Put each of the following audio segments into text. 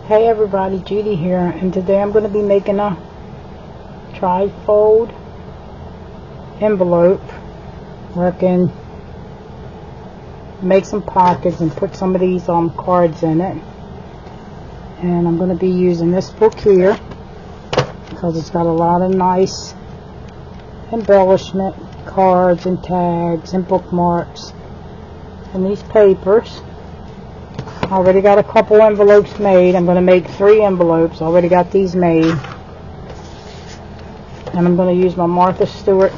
Hey everybody, Judy here, and today I'm going to be making a tri-fold envelope where I can make some pockets and put some of these cards in it. And I'm going to be using this book here because it's got a lot of nice embellishment, cards and tags and bookmarks, and these papers. I already got a couple envelopes made. I'm going to make 3 envelopes. I already got these made. And I'm going to use my Martha Stewart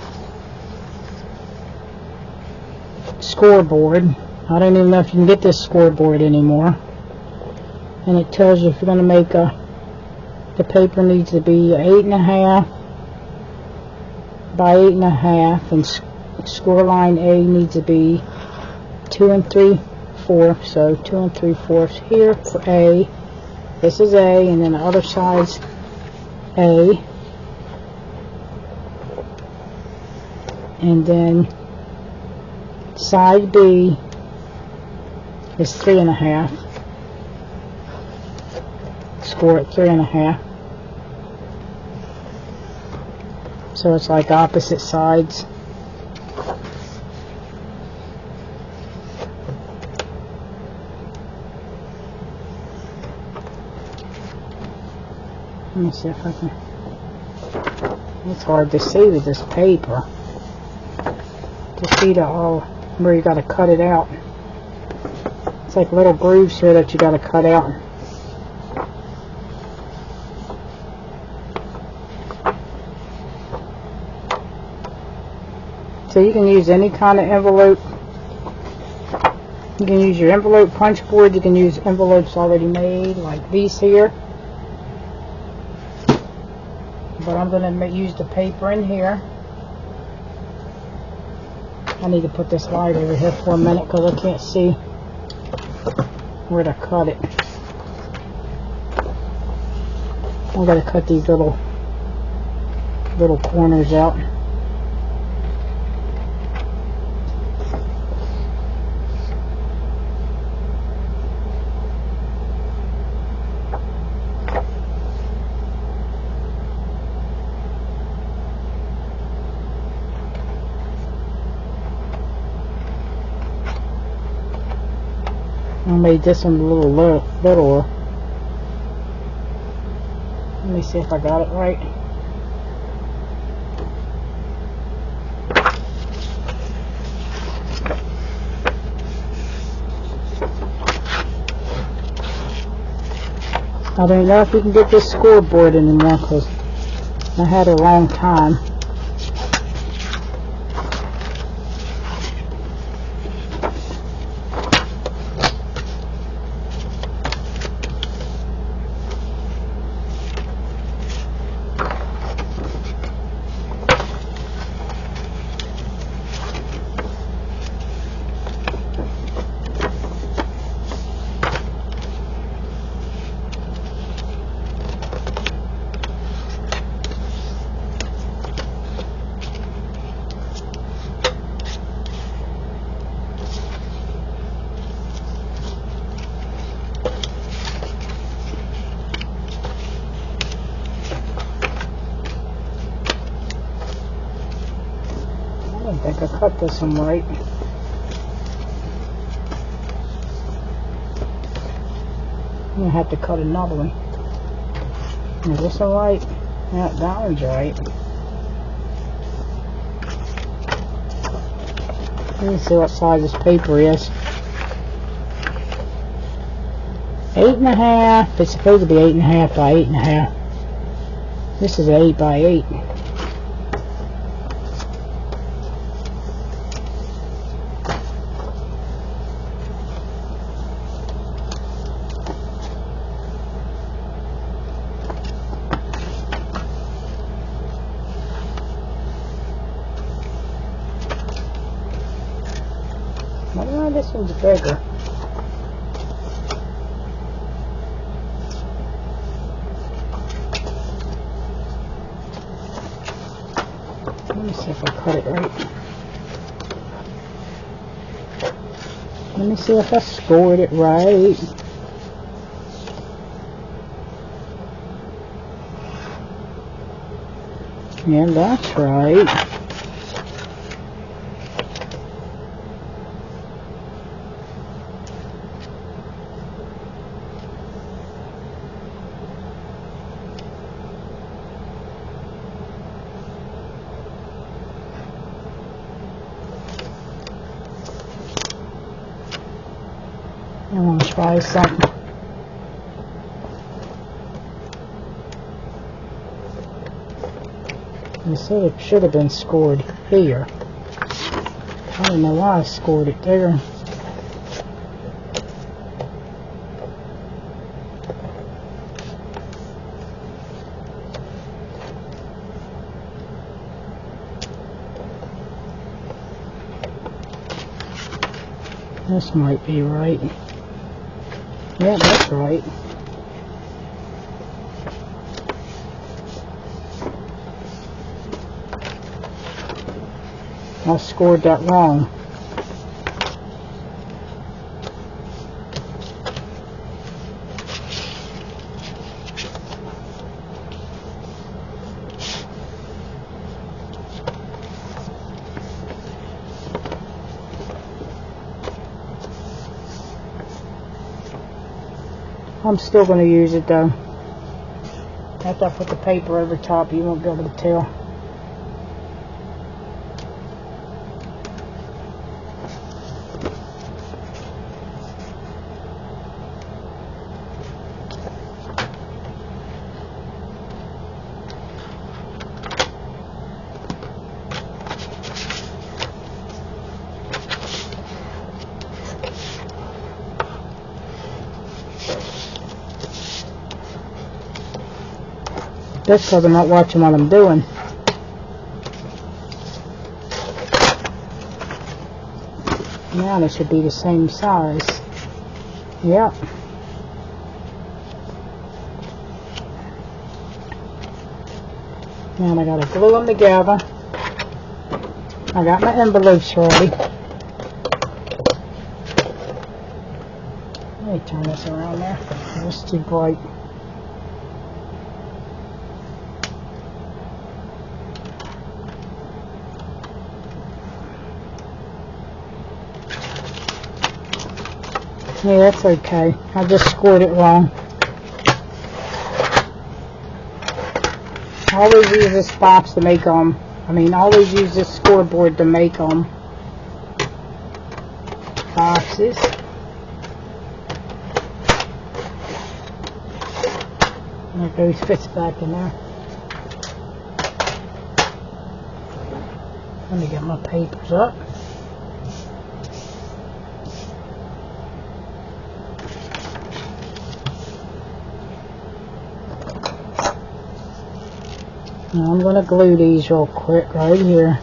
scoreboard. I don't even know if you can get this scoreboard anymore. And it tells you if you're going to make the paper needs to be 8.5 by 8.5, and score line A needs to be 2 3/4. So 2 3/4 here for A. This is A, and then the other side's A. And then side B is 3.5. Score at 3.5. So it's like opposite sides. Let me see if I can. It's hard to see with this paper. To see where you got to cut it out. It's like little grooves here that you got to cut out. So you can use any kind of envelope. You can use your envelope punch board. You can use envelopes already made, like these here. But I'm going to use the paper in here. I need to put this light over here for a minute because I can't see where to cut it. I'm going to cut these little corners out. I made this one a little littler. Let me see if I got it right. I don't know if you can get this scoreboard anymore because I had it a long time. I think I cut this one right. I'm going to have to cut another one. Is this one right? Yeah, that one's right. Let me see what size this paper is. 8.5. It's supposed to be 8.5 by 8.5. This is 8 by 8. Oh, this one's bigger. Let me see if I cut it right. Let me see if I scored it right. Yeah, that's right. I want to try something. I said it should have been scored here. I don't know why I scored it there. This might be right. Yeah, that's right. I scored that wrong. I'm still going to use it though. After I put the paper over top, you won't be able to tell. That's because I'm not watching what I'm doing. Now they should be the same size. Yep. Now I gotta glue them together. I got my envelopes ready. Let me turn this around there. It's too bright. Yeah, that's okay. I just scored it wrong. I always use this box to make always use this scoreboard to make boxes. And it goes, fits back in there. Let me get my papers up. Now I'm going to glue these real quick right here.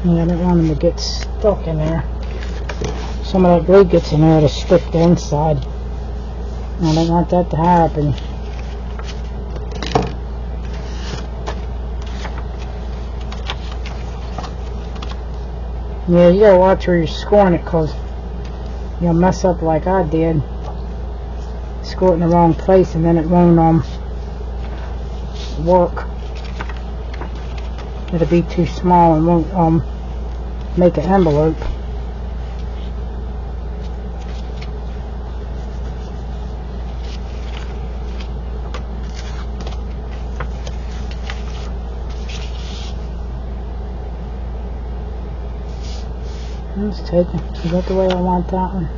Yeah, I don't want them to get stuck in there. Some of that glue gets in there to stick the inside. I don't want that to happen. Yeah, you gotta watch where you're scoring it, because you'll mess up like I did. Score it in the wrong place and then it won't work. It'll be too small and won't make an envelope. Let's take it. Is that the way I want that one?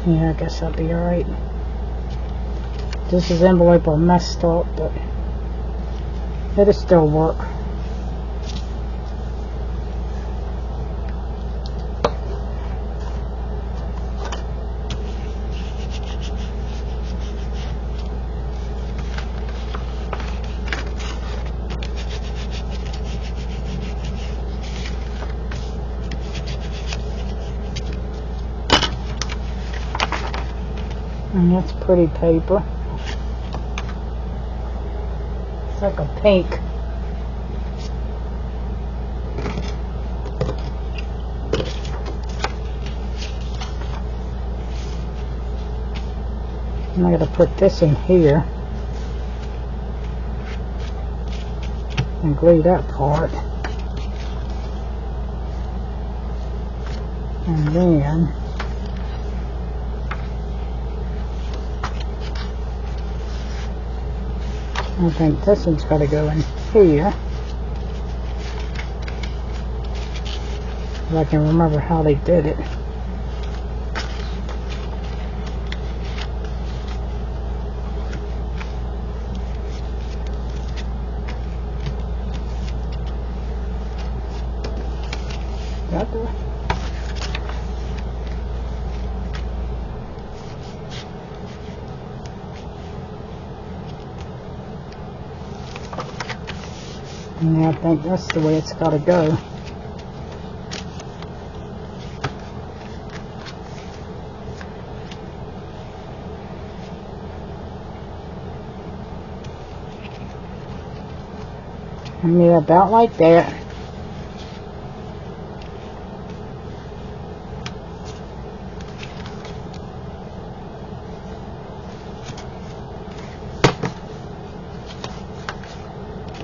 Yeah, I guess that'll be alright. This is envelope all messed up, but it'll still work. And that's pretty paper. It's like a pink. And I gotta put this in here and glue that part. And then I think this one's got to go in here. If I can remember how they did it. Got there. Yeah, I think that's the way it's got to go. I mean, about like that.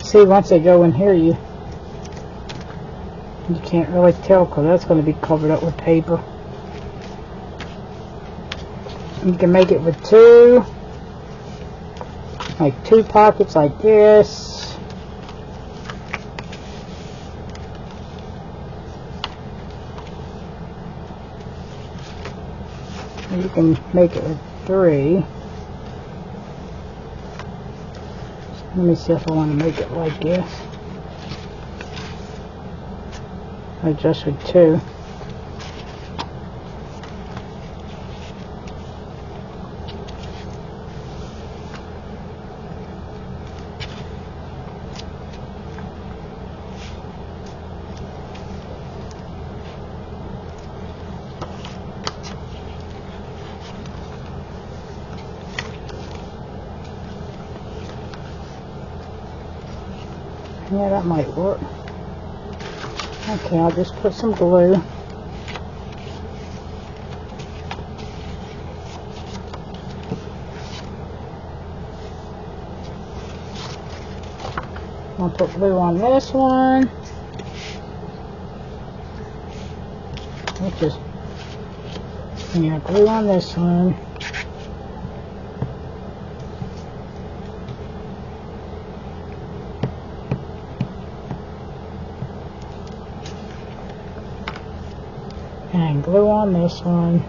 See, once they go in here, you can't really tell because that's going to be covered up with paper. You can make it with two pockets like this. You can make it with three. Let me see if I want to make it like this. Or just with two. Yeah, that might work. Okay, I'll just put some glue. I'll put glue on this one. Which is, yeah, glue on this one. And glue on this one.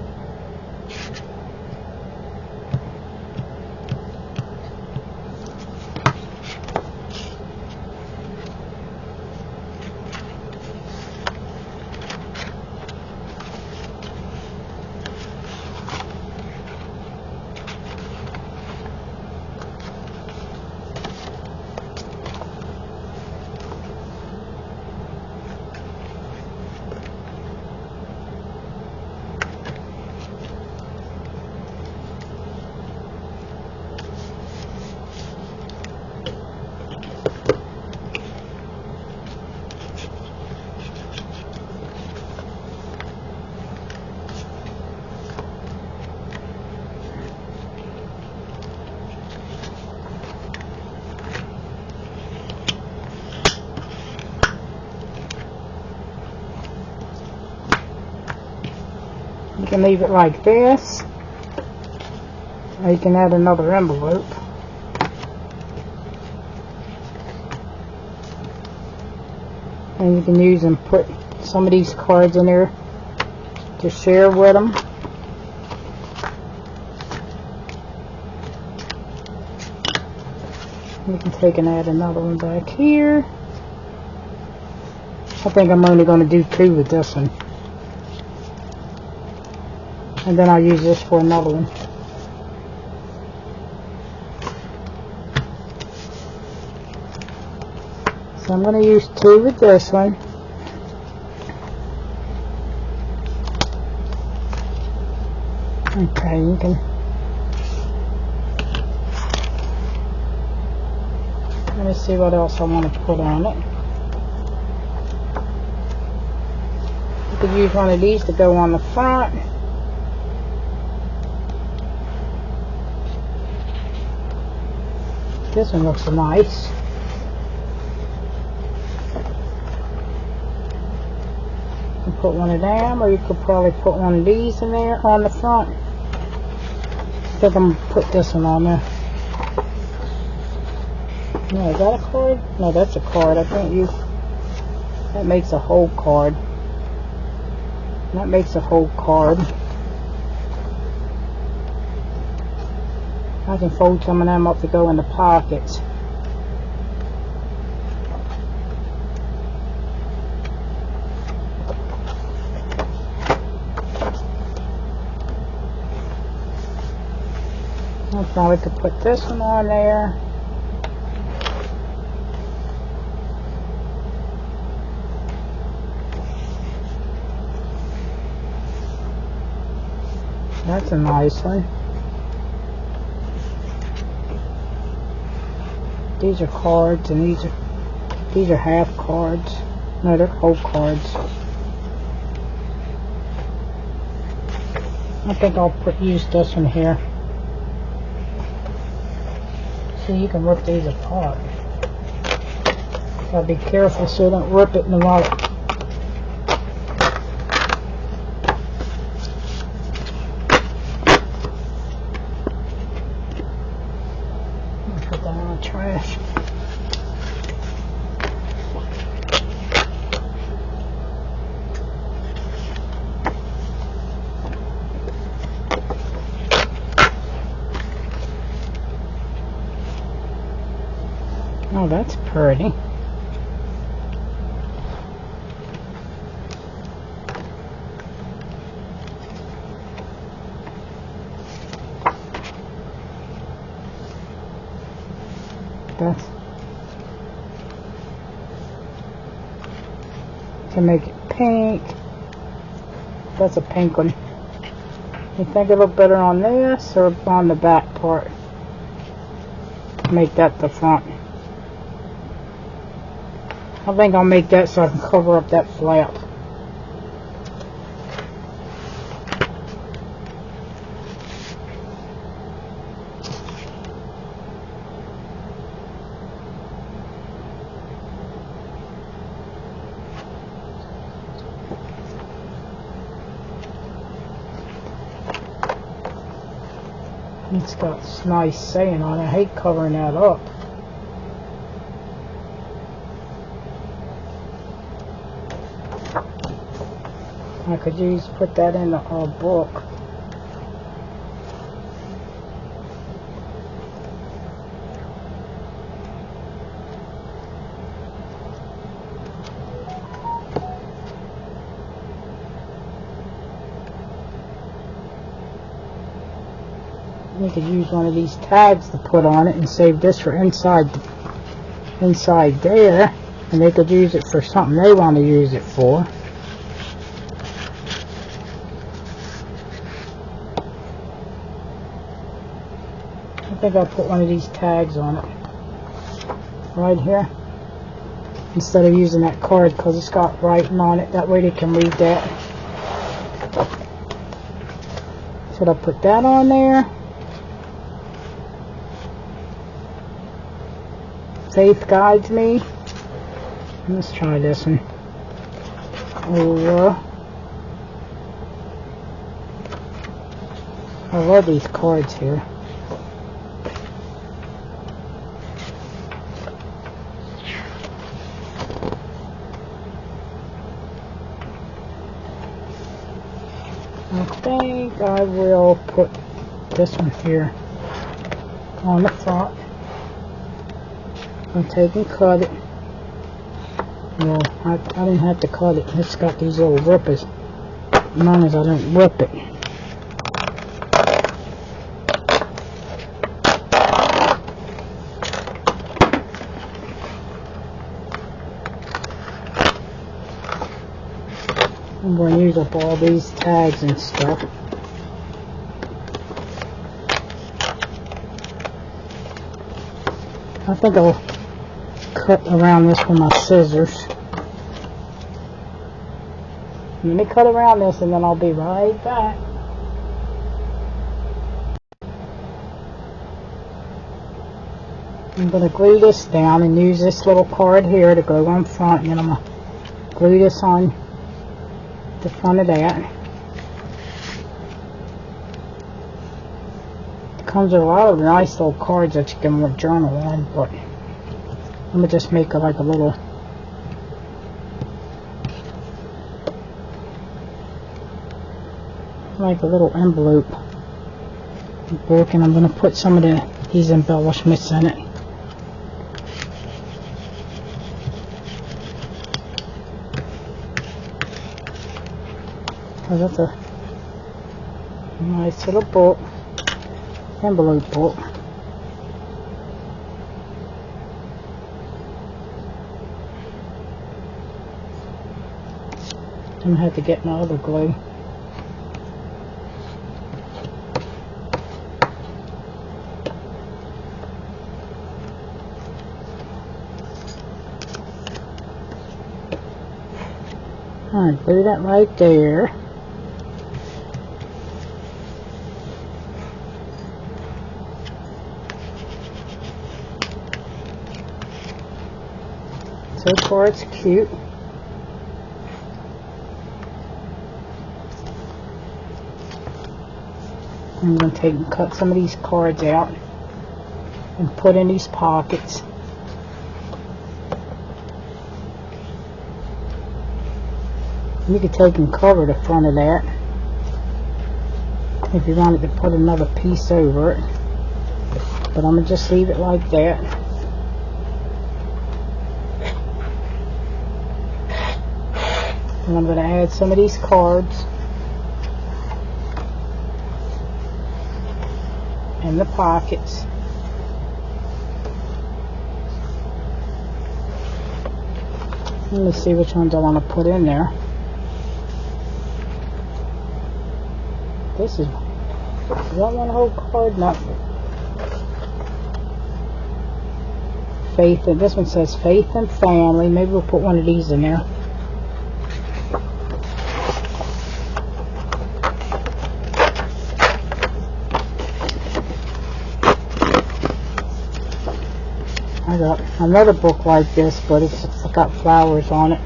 You can leave it like this, or you can add another envelope. And you can use and put some of these cards in there to share with them. You can take and add another one back here. I think I'm only going to do two with this one. And then I'll use this for another one. So I'm going to use two with this one. Okay, you can... Let me see what else I want to put on it. You could use one of these to go on the front. This one looks nice. You can put one of them, or you could probably put one of these in there on the front. I think I'm gonna put this one on there. No, is that a card? No, that's a card. I think that makes a whole card. That makes a whole card. I can fold some of them up to go in the pockets. I probably could put this one on there. That's a nice one. These are cards, and these are half cards. No, they're whole cards. I think I'll use this one here. See, you can rip these apart. Gotta be careful so you don't rip it in the wallet. Put that in the trash. Oh, that's pretty. That's to make it pink. That's a pink one. You think it'll look better on this or on the back part? Make that the front. I think I'll make that so I can cover up that flap. It's got this nice saying on it. I hate covering that up. I could put that in a book. You could use one of these tags to put on it and save this for inside there, and they could use it for something they want to use it for. I think I'll put one of these tags on it right here instead of using that card because it's got writing on it. That way they can read that. So I'll put that on there. Faith guides me. Let's try this one. I love these cards here. I think I will put this one here on the front. I'll take and cut it. Well, I didn't have to cut it. It's got these little rippers. Mine is I don't rip it. I'm going to use up all these tags and stuff. I think I'll cut around this with my scissors. Let me cut around this and then I'll be right back. I'm going to glue this down and use this little card here to go on front, and then I'm going to glue this on the front of that. It comes with a lot of nice little cards that you can journal on, but I'm going to just make it like a little envelope book, and I'm going to put some of these embellishments in it. Oh, that's a nice little book, envelope book. I'm going to have to get my other glue. Alright, glue that right there. So far it's cute. I'm going to take and cut some of these cards out and put in these pockets. You could take and cover the front of that if you wanted to put another piece over it, but I'm going to just leave it like that. And I'm going to add some of these cards in the pockets. Let me see which ones I want to put in there. This is that one whole card? No. Faith, and this one says faith and family. Maybe we'll put one of these in there. I got another book like this, but it's got flowers on it.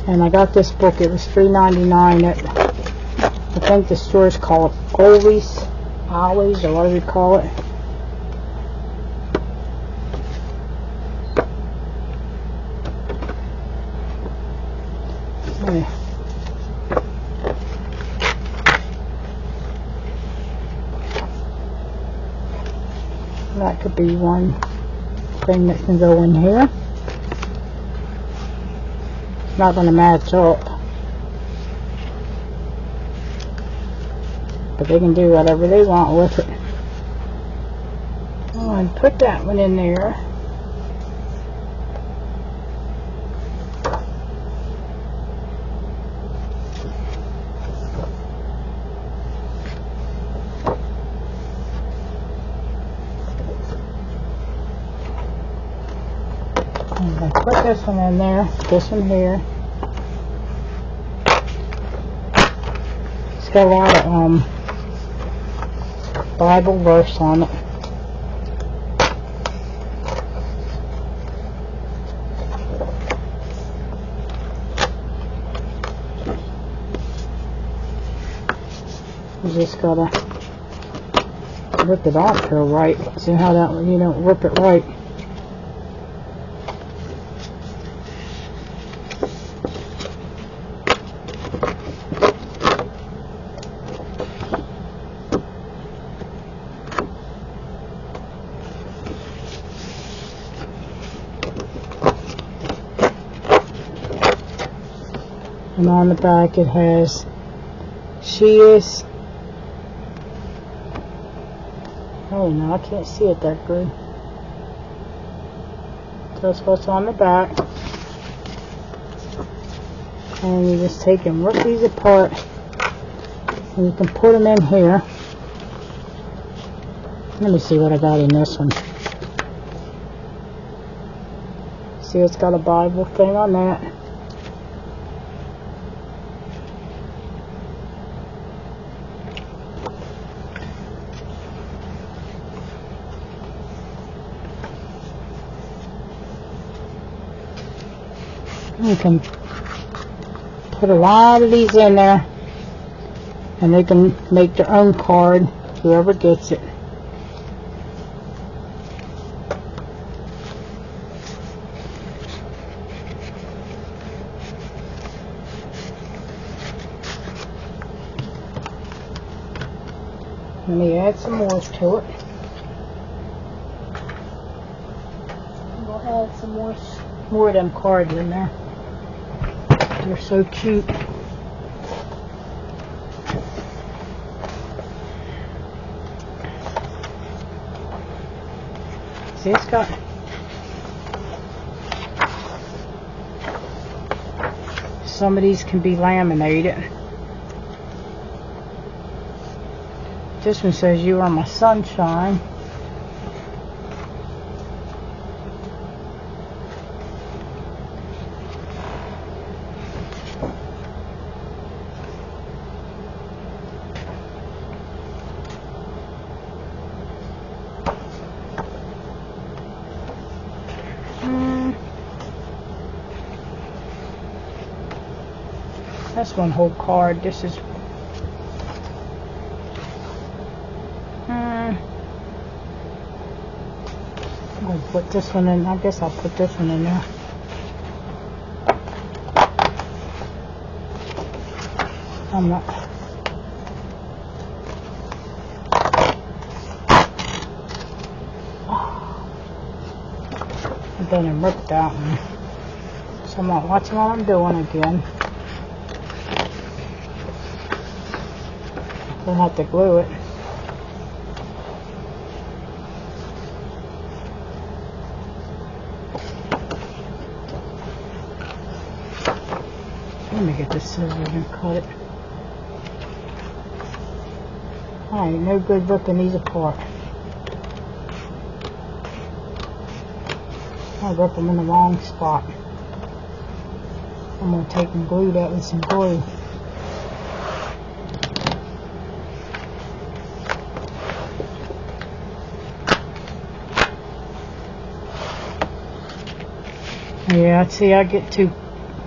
And I got this book, it was $3.99 at, I think the store's called Always, or whatever you call it. Okay. That could be one thing that can go in here. Not going to match up, but they can do whatever they want with it. Oh, and put that one in there. I'm going to put this one in there, this one here. It's got a lot of Bible verse on it. You just gotta rip it off here right. See how that one, you don't rip it right. And on the back it has, she is, oh no, I can't see it that good. That's what's on the back. And you just take and rip these apart, and you can put them in here. Let me see what I got in this one. See, it's got a Bible thing on that. You can put a lot of these in there, and they can make their own card, whoever gets it. Let me add some more to it. We'll add some more of them cards in there. They're so cute. See, it's got some of these can be laminated. This one says, "You are my sunshine." That's one whole card. This is I'm going to put this one in. I guess I'll put this one in there. I'm not. I done ripped that one. So I'm not watching what I'm doing again. I'll have to glue it. Let me get this scissors and cut it. I ain't no good ripping these apart. I rip them in the wrong spot. I'm going to take and glue that with some glue. Yeah, see, I get too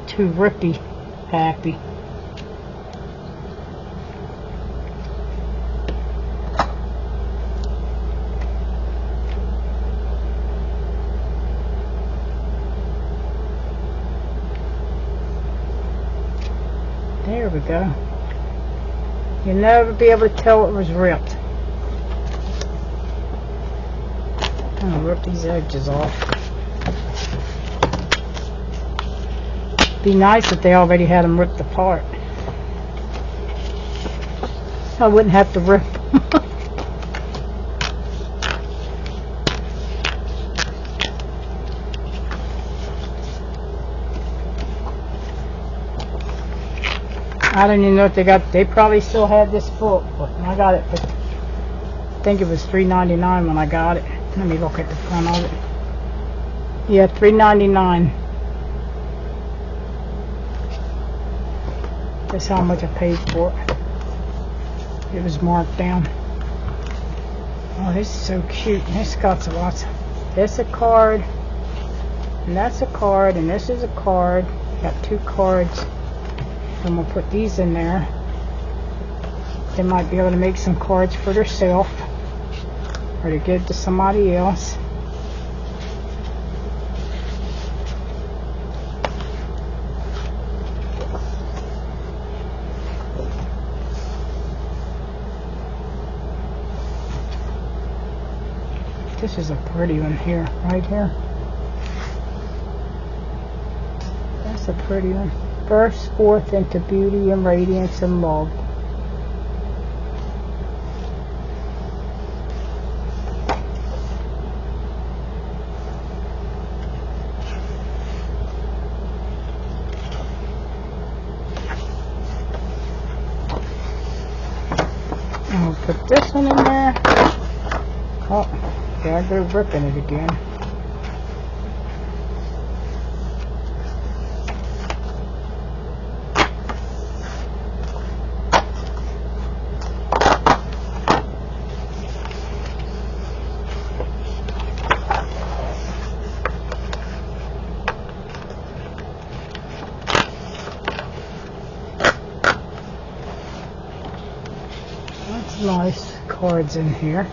rippy happy. There we go. You'll never be able to tell it was ripped. I'm gonna rip these edges off. Be nice if they already had them ripped apart. I wouldn't have to rip them. I don't even know if they probably still had this book, but I got it for, I think it was $3.99 when I got it. Let me look at the front of it. Yeah, $3.99. That's how much I paid for it. It was marked down. Oh, this is so cute. This got some lots. This a card, and that's a card, and this is a card. Got two cards. I'm gonna put these in there. They might be able to make some cards for themselves, or to give to somebody else. This is a pretty one here, right here. That's a pretty one. Burst forth into beauty and radiance and love. I'll put this one in there. Oh, there I go ripping it again. That's nice cards in here.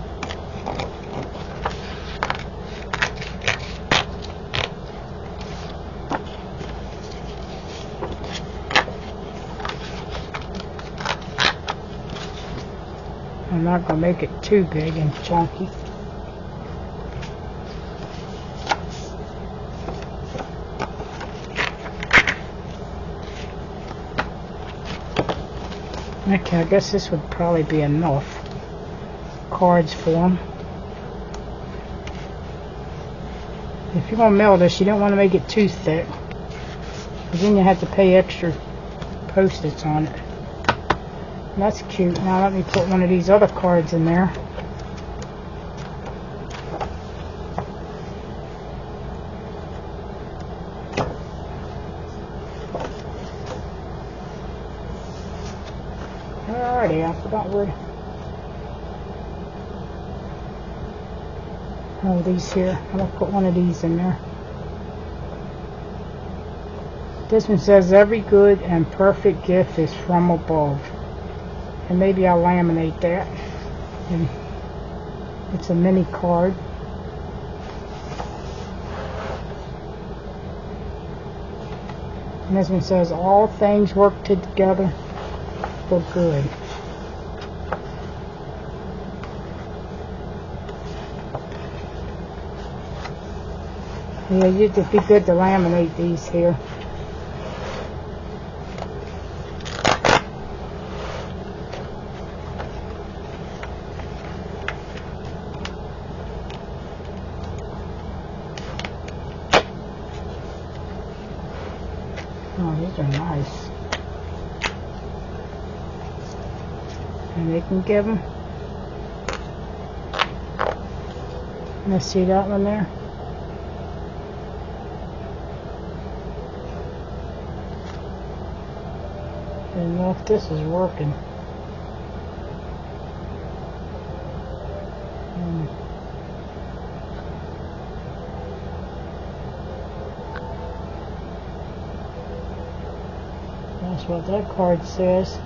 I'm not going to make it too big and chunky. Okay, I guess this would probably be enough cards for them. If you're going to mail this, you don't want to make it too thick, because then you have to pay extra postage on it. That's cute. Now let me put one of these other cards in there. Alrighty, I forgot where. Oh, these here. I'm going to put one of these in there. This one says, every good and perfect gift is from above. And maybe I'll laminate that. And it's a mini card. And this one says, all things work together for good. Yeah, it'd be good to laminate these here. Oh, these are nice. And they can give them. Let's see that one there. I don't know if this is working. That's what that card says.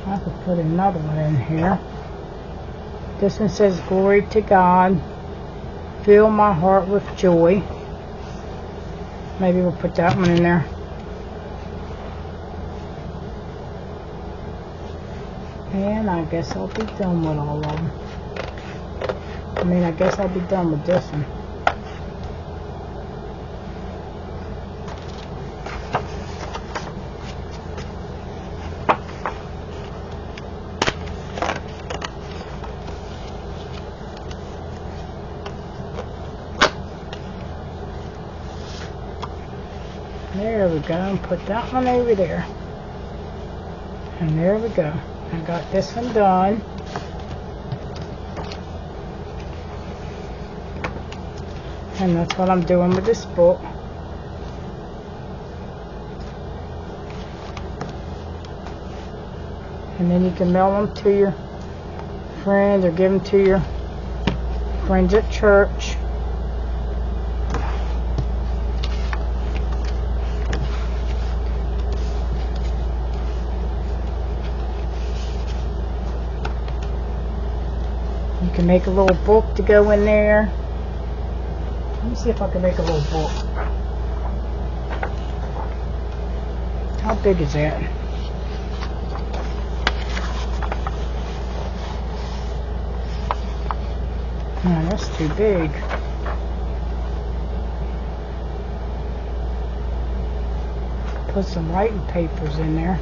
I could put another one in here. This one says, glory to God, fill my heart with joy. Maybe we'll put that one in there. And I guess I'll be done with all of them. I guess I'll be done with this one. There we go. Put that one over there. And there we go. I got this one done. And that's what I'm doing with this book. And then you can mail them to your friends or give them to your friends at church. You can make a little book to go in there. Let me see if I can make a little book. How big is that? No, that's too big. Put some writing papers in there.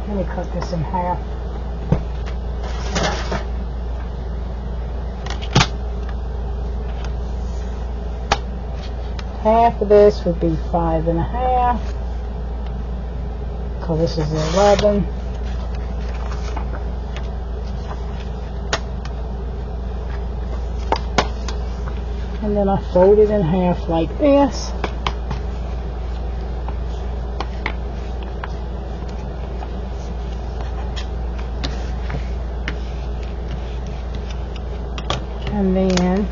Let me cut this in half. Half of this would be 5.5. Because this is 11. And then I fold it in half like this. And then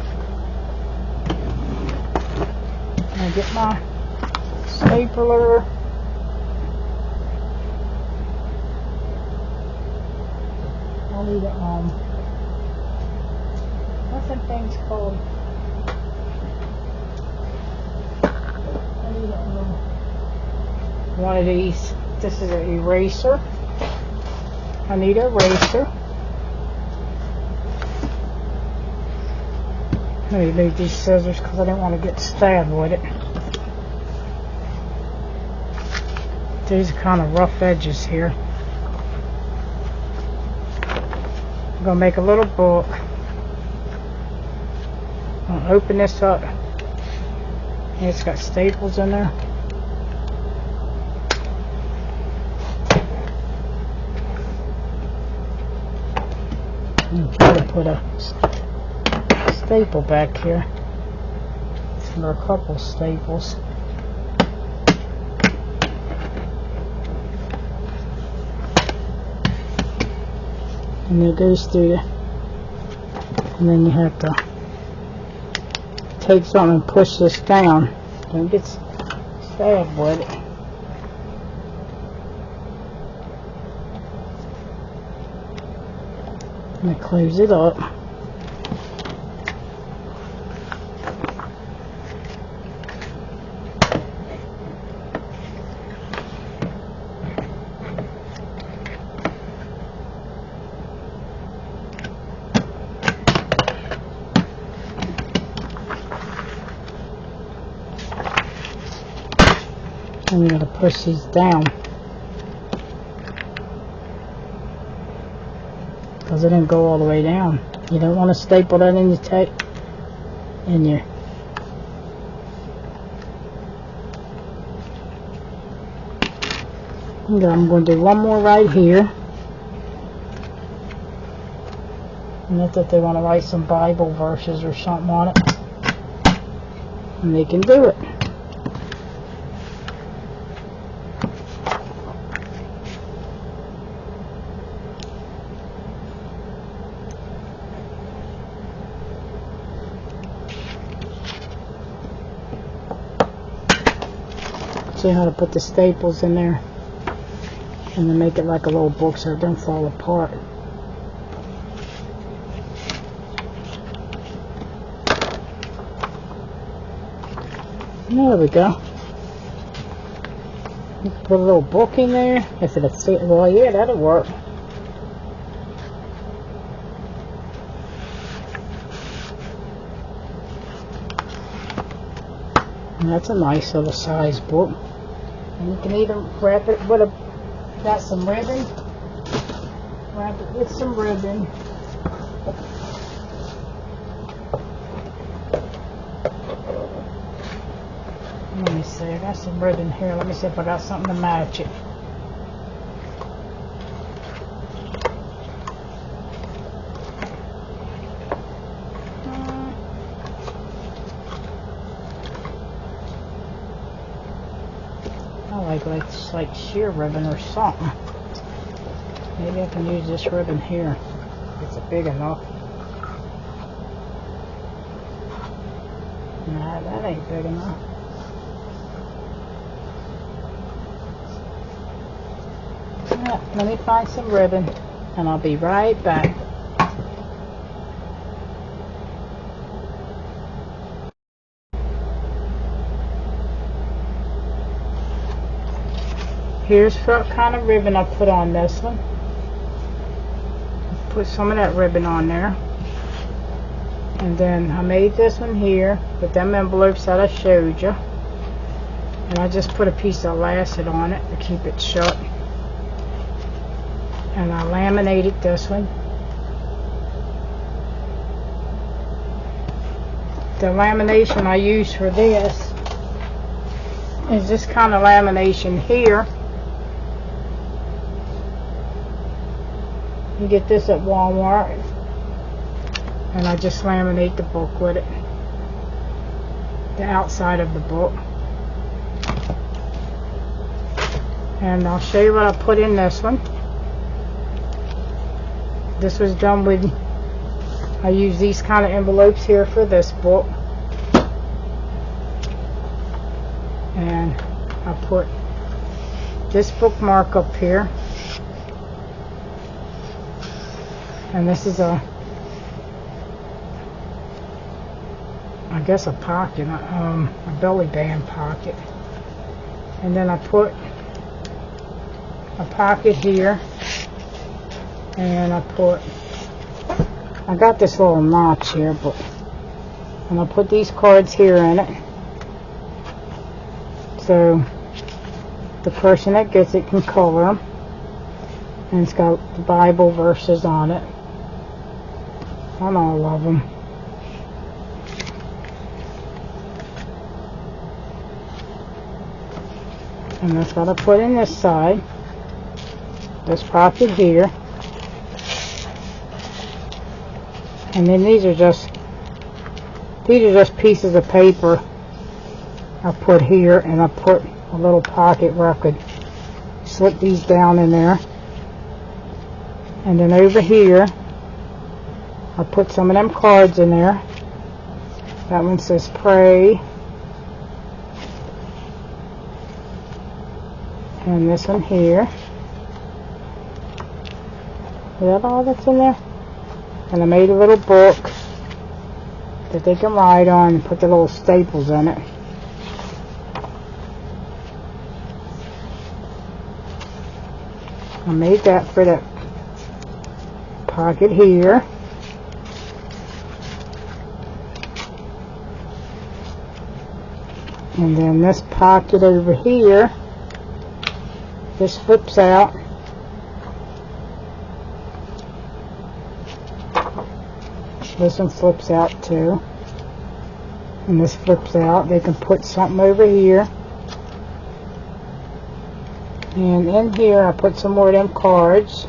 I get my stapler. I'll need what's them things called? I need one of these. This is an eraser. I need an eraser. Let me leave these scissors because I don't want to get stabbed with it. These are kind of rough edges here. I'm going to make a little book. I'll open this up. And it's got staples in there. I'm trying to put a staple back here. There are a couple staples. And it goes through the, and then you have to take something and push this down. Don't get stabbed with it. And I close it up. And you gotta push these down because it didn't go all the way down. You don't want to staple that in your tape in your okay, I'm going to do one more right here. And that's if they want to write some Bible verses or something on it, and they can do it. See how to put the staples in there and then make it like a little book so it don't fall apart. There we go. Put a little book in there. If it'll fit, well, yeah, that'll work. And that's a nice little size book. And you can either wrap it with got some ribbon, wrap it with some ribbon. Let me see, I got some ribbon here. Let me see if I got something to match it. Like sheer ribbon or something. Maybe I can use this ribbon here. It's big enough. Nah, that ain't big enough. Let me find some ribbon and I'll be right back. Here's what kind of ribbon I put on this one. Put some of that ribbon on there. And then I made this one here with them envelopes that I showed you. And I just put a piece of elastic on it to keep it shut. And I laminated this one. The lamination I use for this is this kind of lamination here. You get this at Walmart, and I just laminate the book with it, the outside of the book. And I'll show you what I put in this one. This was done with I use these kind of envelopes here for this book. And I put this bookmark up here. And this is I guess a pocket, a belly band pocket. And then I put a pocket here. And I got this little notch here, and I'll put these cards here in it. So the person that gets it can color them. And it's got the Bible verses on it. On all of them. And that's what I put in this side. This pocket here. And then these are just pieces of paper I put here, and I put a little pocket where I could slip these down in there. And then over here I put some of them cards in there. That one says pray. And this one here. Is that all that's in there? And I made a little book that they can write on and put the little staples in it. I made that for that pocket here. And then this pocket over here, this flips out. This one flips out too. And this flips out. They can put something over here. And in here I put some more of them cards.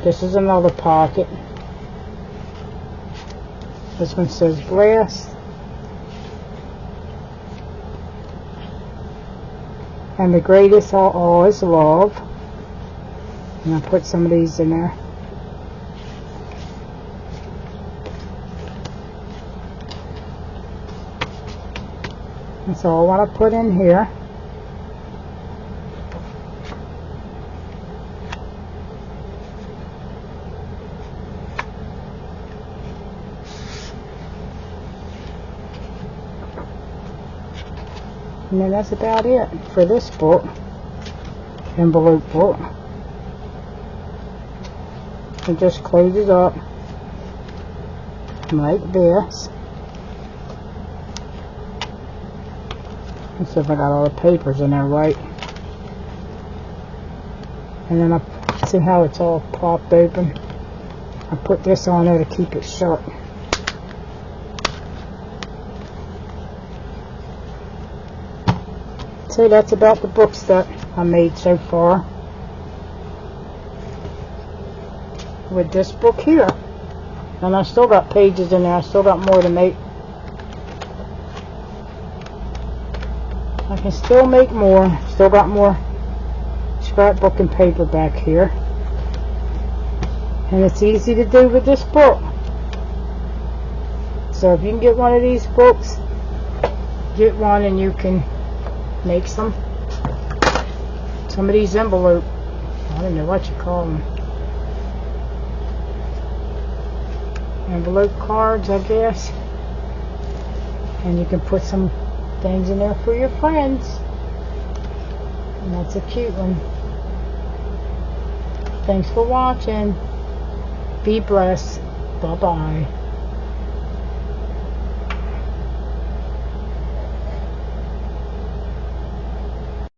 This is another pocket. This one says blessed. And the greatest of all is love. And I put some of these in there. That's all what I put in here. And then that's about it for this book, envelope book. It just closes up like this. Let's see if I got all the papers in there right. And then I see how it's all popped open. I put this on there to keep it shut. So that's about the books that I made so far with this book here. And I still got pages in there. I still got more to make. I can still make more. Still got more scrapbook and paper back here. And it's easy to do with this book. So if you can get one of these books, get one and you can make some of these envelope, I don't know what you call them, envelope cards, I guess. And you can put some things in there for your friends. And that's a cute one. Thanks for watching. Be blessed. Bye-bye.